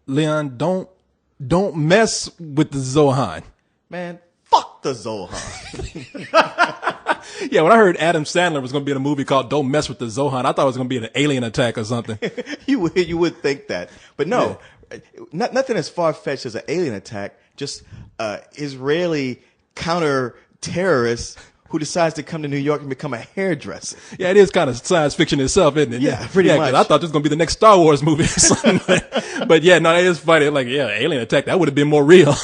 Leon, don't mess with the Zohan. Man, fuck the Zohan. Yeah, when I heard Adam Sandler was going to be in a movie called Don't Mess with the Zohan, I thought it was going to be an alien attack or something. You would think that. But no, nothing as far-fetched as an alien attack, just Israeli counter-terrorists who decides to come to New York and become a hairdresser. Yeah, it is kind of science fiction itself, isn't it? Yeah, pretty much. 'Cause I thought this was going to be the next Star Wars movie or something. But yeah, no, it is funny. Like, yeah, alien attack, that would have been more real.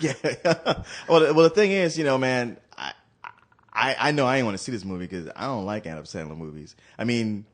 Yeah. Well, the thing is, man, I know I ain't want to see this movie because I don't like Adam Sandler movies. I mean,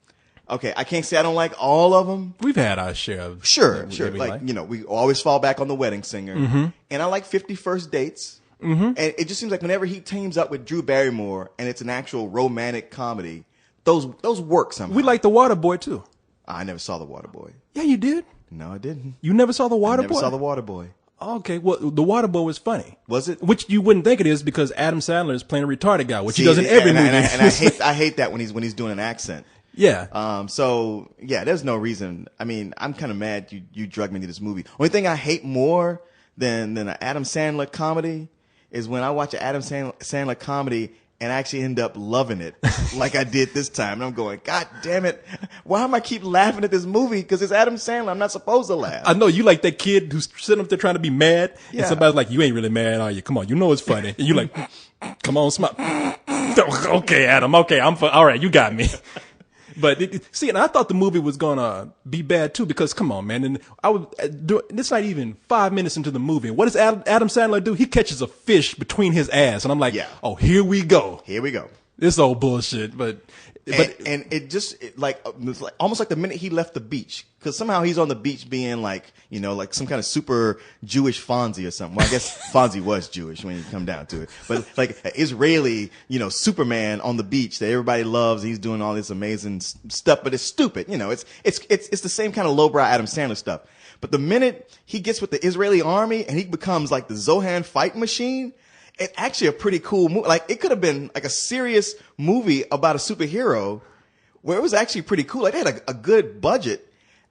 okay, I can't say I don't like all of them. We've had our share of. Sure. Like, we always fall back on The Wedding Singer. Mm-hmm. And I like 50 First Dates. Mm-hmm. And it just seems like whenever he teams up with Drew Barrymore and it's an actual romantic comedy, those work somehow. We like The Waterboy too. I never saw The Waterboy. Yeah, you did. No, I didn't. You never saw The Waterboy? I never saw The Waterboy. Okay, well, The Waterboy was funny. Was it? Which you wouldn't think it is because Adam Sandler is playing a retarded guy, which he does in every movie. And I hate that when he's doing an accent. Yeah. So yeah, there's no reason. I mean, I'm kind of mad you drugged me to this movie. Only thing I hate more than an Adam Sandler comedy is when I watch an Adam Sandler comedy and I actually end up loving it like I did this time. And I'm going, God damn it. Why am I keep laughing at this movie? Because it's Adam Sandler. I'm not supposed to laugh. I know you like that kid who's sitting up there trying to be mad. Yeah. And somebody's like, you ain't really mad, are you? Come on. You know it's funny. And you like, come on, smile. Okay, Adam. Okay. All right. You got me. But see, and I thought the movie was gonna be bad too because come on, man. And it's not even 5 minutes into the movie. What does Adam Sandler do? He catches a fish between his ass, and I'm like, oh, here we go. Here we go. This old bullshit. But it just like almost like the minute he left the beach, because somehow he's on the beach being like like some kind of super Jewish Fonzie or something. Well, I guess Fonzie was Jewish when you come down to it, but like Israeli Superman on the beach that everybody loves. He's doing all this amazing stuff, but it's stupid. It's the same kind of lowbrow Adam Sandler stuff. But the minute he gets with the Israeli army and he becomes like the Zohan fight machine, it's actually a pretty cool movie. Like, it could have been like a serious movie about a superhero where it was actually pretty cool. Like, they had a good budget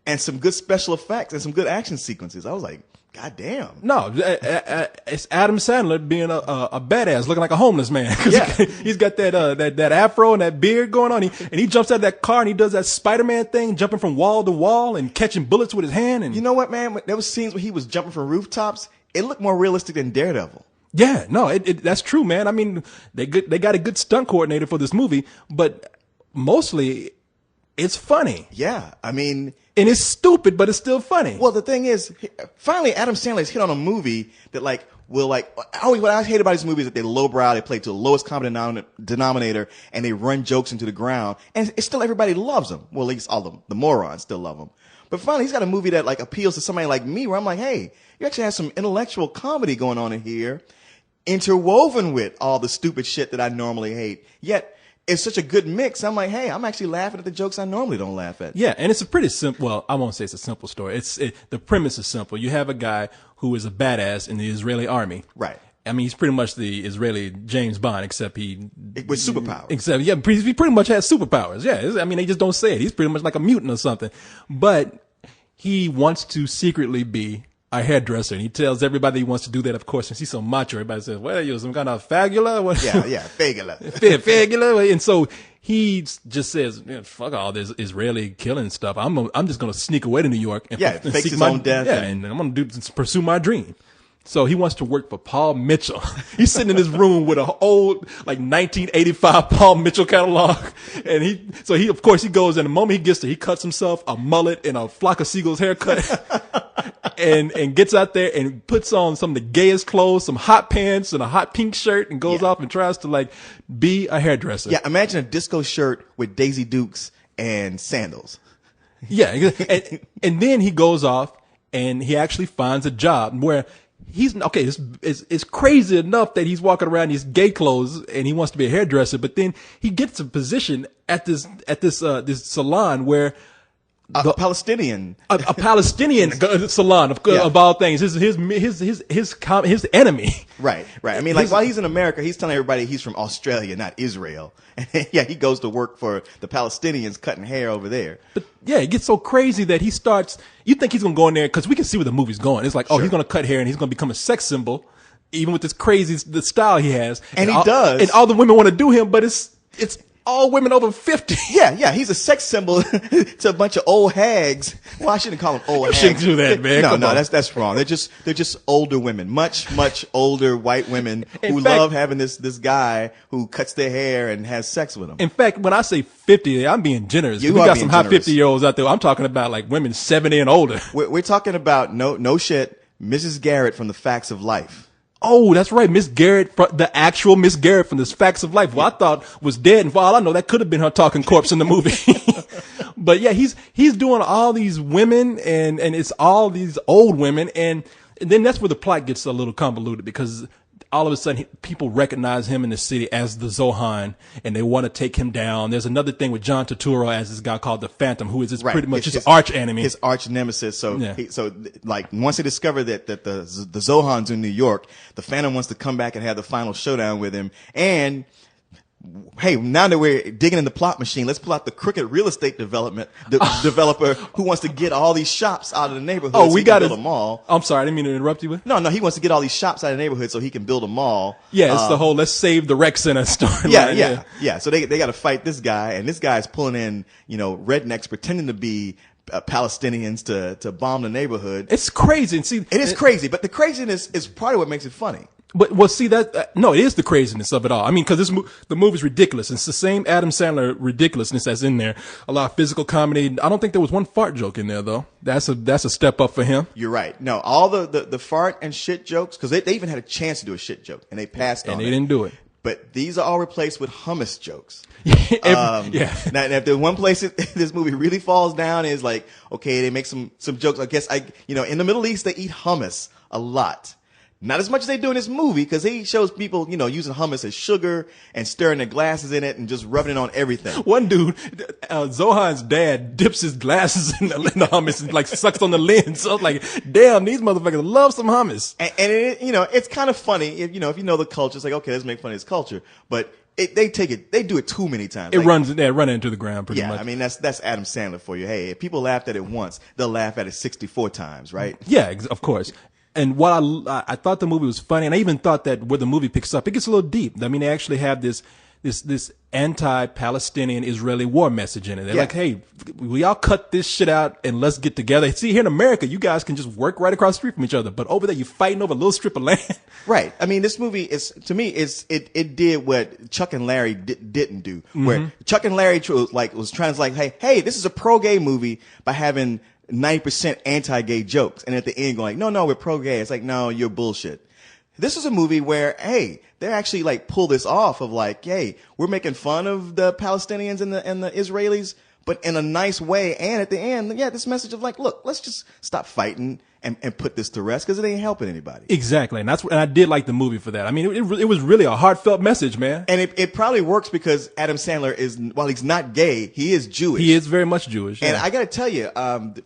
and some good special effects and some good action sequences. I was like, God damn. No, it's Adam Sandler being a badass, looking like a homeless man. Yeah. He's got that afro and that beard going on. And he jumps out of that car and he does that Spider-Man thing, jumping from wall to wall and catching bullets with his hand. And you know what, man? There was scenes where he was jumping from rooftops. It looked more realistic than Daredevil. Yeah, no, that's true, man. I mean, they got a good stunt coordinator for this movie, but mostly it's funny. Yeah, I mean, and it's stupid, but it's still funny. Well, the thing is, finally, Adam Sandler's hit on a movie that what I hate about his movies is that they lowbrow, they play to the lowest common denominator, and they run jokes into the ground, and it's still everybody loves them. Well, at least all the morons still love them. But finally, he's got a movie that appeals to somebody like me, where I'm like, hey, you actually have some intellectual comedy going on in here, interwoven with all the stupid shit that I normally hate. Yet it's such a good mix. I'm like, hey, I'm actually laughing at the jokes I normally don't laugh at. Yeah, and it's a pretty simple. Well, I won't say it's a simple story. The premise is simple. You have a guy who is a badass in the Israeli army. Right. I mean, he's pretty much the Israeli James Bond, except with superpowers. Except, yeah, he pretty much has superpowers. Yeah, I mean, they just don't say it. He's pretty much like a mutant or something. But he wants to secretly be a hairdresser, and he tells everybody he wants to do that. Of course, since he's so macho, everybody says, "What are you, some kind of fagula?" What? Yeah, fagula. Fagula. And so he just says, "Fuck all this Israeli killing stuff. I'm just gonna sneak away to New York and fake his own death. Yeah, and I'm gonna pursue my dream." So he wants to work for Paul Mitchell. He's sitting in his room with an old, 1985 Paul Mitchell catalog. And he, of course, he goes, and the moment he gets there, he cuts himself a mullet and a flock of seagulls haircut and gets out there and puts on some of the gayest clothes, some hot pants and a hot pink shirt, and goes off and tries to be a hairdresser. Yeah. Imagine a disco shirt with Daisy Dukes and sandals. Yeah. And then he goes off and he actually finds a job where it's crazy enough that he's walking around in these gay clothes and he wants to be a hairdresser, but then he gets a position at this salon where A Palestinian. A Palestinian salon of all things. His enemy. Right. I mean, like while he's in America, he's telling everybody he's from Australia, not Israel. And yeah, he goes to work for the Palestinians cutting hair over there. But yeah, it gets so crazy that he starts. You think he's gonna go in there because we can see where the movie's going. It's like, oh, he's gonna cut hair and he's gonna become a sex symbol, even with this crazy the style he has. And he does. And all the women want to do him, but it's all women over 50. Yeah, he's a sex symbol to a bunch of old hags. Well, I shouldn't call them old hags. You shouldn't do that, man. No, that's wrong. They're just older women, much older white women who love having this guy who cuts their hair and has sex with them. In fact, when I say 50, I'm being generous. We got some hot 50-year-olds out there. I'm talking about like women 70 and older. We're talking about no shit, Mrs. Garrett from The Facts of Life. Oh, that's right. Miss Garrett, the actual Miss Garrett from the Facts of Life, who I thought was dead. And for all I know, that could have been her talking corpse in the movie. But yeah, he's doing all these women and it's all these old women. And then that's where the plot gets a little convoluted because all of a sudden people recognize him in the city as the Zohan and they want to take him down. There's another thing with John Turturro as this guy called the Phantom, who is pretty much his arch enemy. His arch nemesis. So, like once they discover that the Zohan's in New York, the Phantom wants to come back and have the final showdown with him. And hey, now that we're digging in the plot machine, let's pull out the crooked real estate developer who wants to get all these shops out of the neighborhood so he can build a mall. I'm sorry, I didn't mean to interrupt you. No, he wants to get all these shops out of the neighborhood so he can build a mall. Yeah, it's the whole let's save the rec center story. Yeah. So they got to fight this guy, and this guy's pulling in, rednecks pretending to be Palestinians to bomb the neighborhood. It's crazy. And see, it is crazy, but the craziness is part of what makes it funny. But see no, it is the craziness of it all. I mean, because the movie's ridiculous. It's the same Adam Sandler ridiculousness that's in there. A lot of physical comedy. I don't think there was one fart joke in there though. That's a step up for him. You're right. No, all the fart and shit jokes, because they even had a chance to do a shit joke and they passed on it. And they didn't do it. But these are all replaced with hummus jokes. Yeah. Now, if the one place this movie really falls down is like, okay, they make some jokes. I guess in the Middle East they eat hummus a lot. Not as much as they do in this movie, because he shows people, using hummus as sugar and stirring their glasses in it and just rubbing it on everything. One dude, Zohan's dad, dips his glasses in the hummus and like sucks on the lens. So I was like, damn, these motherfuckers love some hummus. And it's kind of funny if you know the culture. It's like, okay, let's make fun of this culture, but they do it too many times. It run into the ground pretty much. Yeah, I mean that's Adam Sandler for you. Hey, if people laughed at it once, they'll laugh at it 64 times, right? Yeah, of course. And what I thought the movie was funny, and I even thought that where the movie picks up, it gets a little deep. I mean, they actually have this anti-Palestinian Israeli war message in it. They're like, hey, we all cut this shit out and let's get together. See, here in America, you guys can just work right across the street from each other, but over there, you're fighting over a little strip of land. Right. I mean, this movie it did what Chuck and Larry didn't do. Where Chuck and Larry was trying to hey, this is a pro-gay movie by having 90% anti-gay jokes, and at the end going, no, we're pro-gay. It's like, no, you're bullshit. This is a movie where, hey, they actually pull this off of hey, we're making fun of the Palestinians and the Israelis, but in a nice way. And at the end, this message of look, let's just stop fighting and put this to rest, because it ain't helping anybody. Exactly. And I did like the movie for that. I mean, it was really a heartfelt message, man. And it probably works because Adam Sandler while he's not gay, he is Jewish. He is very much Jewish. Yeah. And I got to tell you,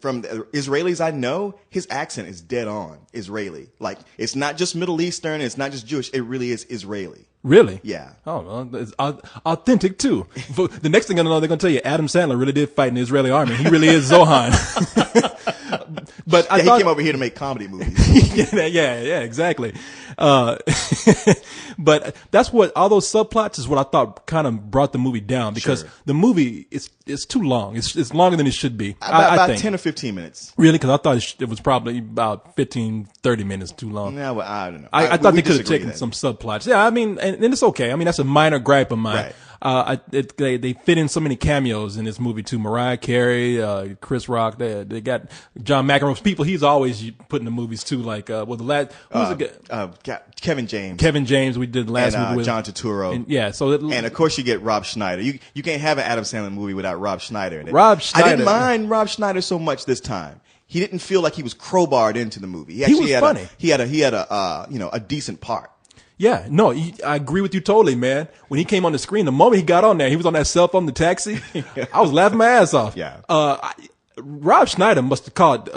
from the Israelis I know, his accent is dead on Israeli. It's not just Middle Eastern. It's not just Jewish. It really is Israeli. Really? Yeah. Oh, well, it's authentic too. The next thing I know, they're going to tell you Adam Sandler really did fight in the Israeli army. He really is Zohan. But he came over here to make comedy movies. yeah, exactly. But that's what all those subplots is what I thought kind of brought the movie down, because the movie is too long. It's longer than it should be. About I think. 10 or 15 minutes. Really? Because I thought it was probably about 15, 30 minutes too long. Yeah, well, I don't know. I thought they could have taken some subplots. Yeah, I mean, and it's okay. I mean, that's a minor gripe of mine. Right. They fit in so many cameos in this movie too. Mariah Carey, Chris Rock. They got John McEnroe. People he's always putting the movies too. Kevin James. Kevin James. We did the last movie with John Turturro. And of course you get Rob Schneider. You can't have an Adam Sandler movie without Rob Schneider in it. Rob Schneider. I didn't mind Rob Schneider so much this time. He didn't feel like he was crowbarred into the movie. He was funny. He had a decent part. Yeah, no, I agree with you totally, man. When he came on the screen, the moment he got on there, he was on that cell phone, the taxi. I was laughing my ass off. Yeah. Rob Schneider must have called,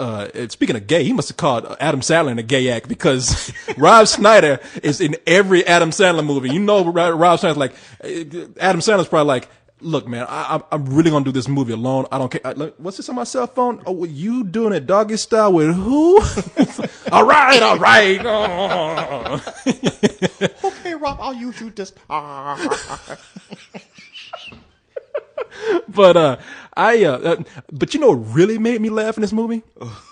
speaking of gay, he must have called Adam Sandler in a gay act, because Rob Schneider is in every Adam Sandler movie. You know, Rob Schneider's like, Adam Sandler's probably like, look, man, I'm really gonna do this movie alone. I don't care. What's this on my cell phone? Oh, you doing it doggy style with who? all right. Okay, Rob, I'll use you this part. But but you know what really made me laugh in this movie?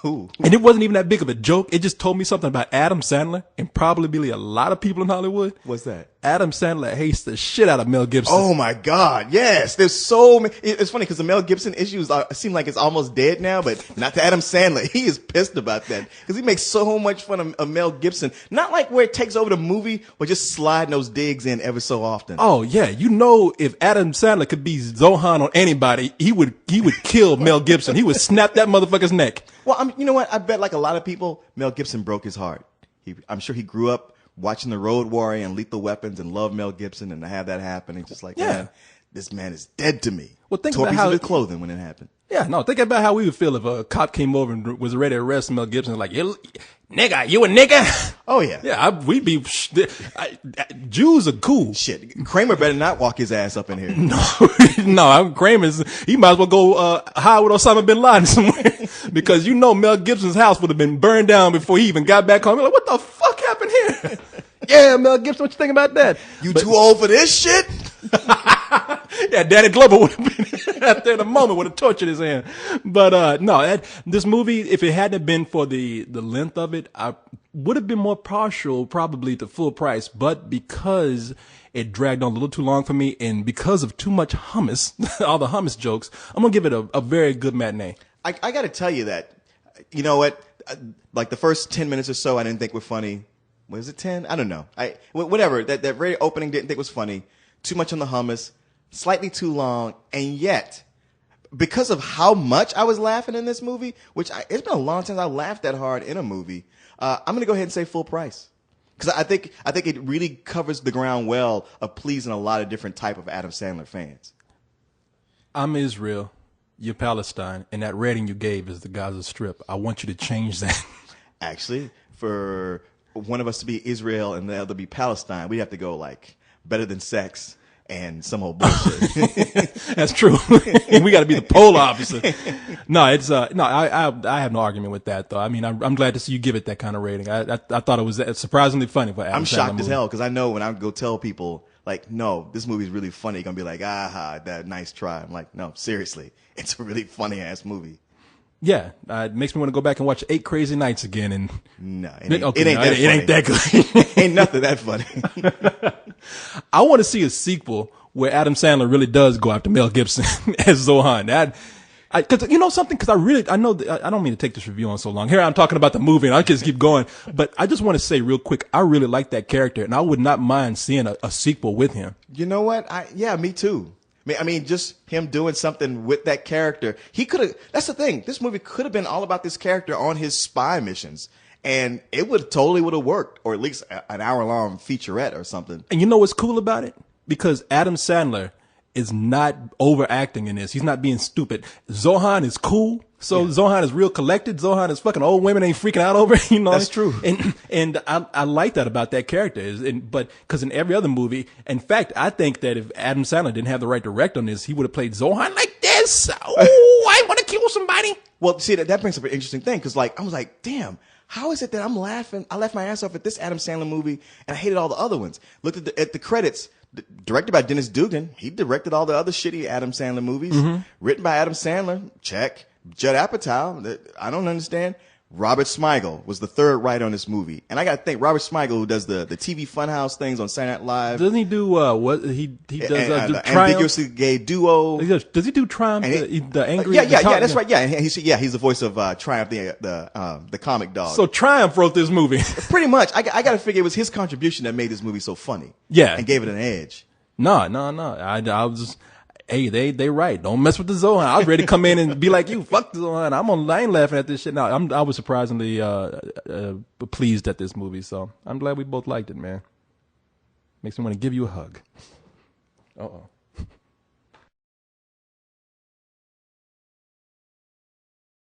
Ooh. And it wasn't even that big of a joke. It just told me something about Adam Sandler and probably a lot of people in Hollywood. What's that? Adam Sandler hates the shit out of Mel Gibson. Oh my God! Yes, there's so many. It's funny because the Mel Gibson issues seem like it's almost dead now, but not to Adam Sandler. He is pissed about that because he makes so much fun of Mel Gibson. Not like where it takes over the movie, but just sliding those digs in ever so often. Oh yeah, you know, if Adam Sandler could be Zohan on anybody, he would kill Mel Gibson. He would snap that motherfucker's neck. Well, you know what? I bet like a lot of people, Mel Gibson broke his heart. I'm sure he grew up watching The Road Warrior and Lethal Weapons and loved Mel Gibson, and to have that happen, he's just like, Yeah. man, this man is dead to me. Well, think Tore about a piece how of his clothing when it happened. Yeah, no, think about how we would feel if a cop came over and was ready to arrest Mel Gibson. Like, nigga, you a nigga? Oh yeah, Yeah, we'd be. Jews are cool. Shit, Kramer better not walk his ass up in here. No, he might as well go hide with Osama bin Laden somewhere, because you know Mel Gibson's house would have been burned down before he even got back home. You're like, what the fuck happened here? Yeah, Mel Gibson, what you think about that? You too old for this shit? Yeah, Danny Glover would have been out there in a moment, would have tortured his hand. But no, this movie, if it hadn't been for the length of it, I would have been more partial probably to full price. But because it dragged on a little too long for me, and because of too much hummus, all the hummus jokes, I'm gonna give it a very good matinee. I got to tell you that, you know what? Like the first 10 minutes or so, I didn't think were funny. Was it 10? I don't know. Whatever. That very opening didn't think was funny. Too much on the hummus, slightly too long, and yet, because of how much I was laughing in this movie, it's been a long time since I laughed that hard in a movie. I'm gonna go ahead and say full price, because I think it really covers the ground well of pleasing a lot of different type of Adam Sandler fans. I'm Israel, you're Palestine, and that rating you gave is the Gaza Strip. I want you to change that. Actually, for one of us to be Israel and the other to be Palestine, we have to go like better than sex and some old bullshit. That's true. We got to be the polar opposite. No, it's no. I have no argument with that, though. I mean, I'm glad to see you give it that kind of rating. I thought it was surprisingly funny for Adam I'm Sandler shocked movie. as hell because I know when I go tell people like, no, this movie's really funny, you're gonna be like, aha, that nice try. I'm like, no, seriously, it's a really funny ass movie. Yeah, it makes me want to go back and watch 8 Crazy Nights again. And no, it ain't that good. Ain't nothing that funny. I want to see a sequel where Adam Sandler really does go after Mel Gibson as Zohan. Cause you know something, cause I know I don't mean to take this review on so long. Here I'm talking about the movie and I just keep going, but I just want to say real quick, I really like that character and I would not mind seeing a sequel with him. You know what? Yeah, me too. I mean, just him doing something with that character. He could have, that's the thing. This movie could have been all about this character on his spy missions. And it would have worked, or at least an hour-long featurette or something. And you know what's cool about it? Because Adam Sandler is not overacting in this. He's not being stupid. Zohan is cool. So yeah. Zohan is real collected. Zohan is fucking old women ain't freaking out over it, you know. That's true. And I like that about that character. But because in every other movie, in fact, I think that if Adam Sandler didn't have the right direct on this, he would have played Zohan like this. Oh, I want to kill somebody. Well, see, that brings up an interesting thing because, like, I was like, damn. How is it that I'm laughing? I laughed my ass off at this Adam Sandler movie, and I hated all the other ones. Looked at the credits. Directed by Dennis Dugan. He directed all the other shitty Adam Sandler movies. Mm-hmm. Written by Adam Sandler. Check. Judd Apatow. I don't understand. Robert Smigel was the third writer on this movie. And I got to think, Robert Smigel, who does the TV Funhouse things on Saturday Night Live. Doesn't he do what he does? The Ambiguously Gay Duo. Does he do Triumph? The angry? Yeah, that's right. Yeah, and he's the voice of Triumph, the comic dog. So Triumph wrote this movie. Pretty much. I got to figure it was his contribution that made this movie so funny. Yeah, and gave it an edge. No. I was just. Hey, they right. Don't mess with the Zohan. I was ready to come in and be like you. Fuck the Zohan. I ain't laughing at this shit. No, I was surprisingly pleased at this movie. So I'm glad we both liked it, man. Makes me want to give you a hug. Uh-oh.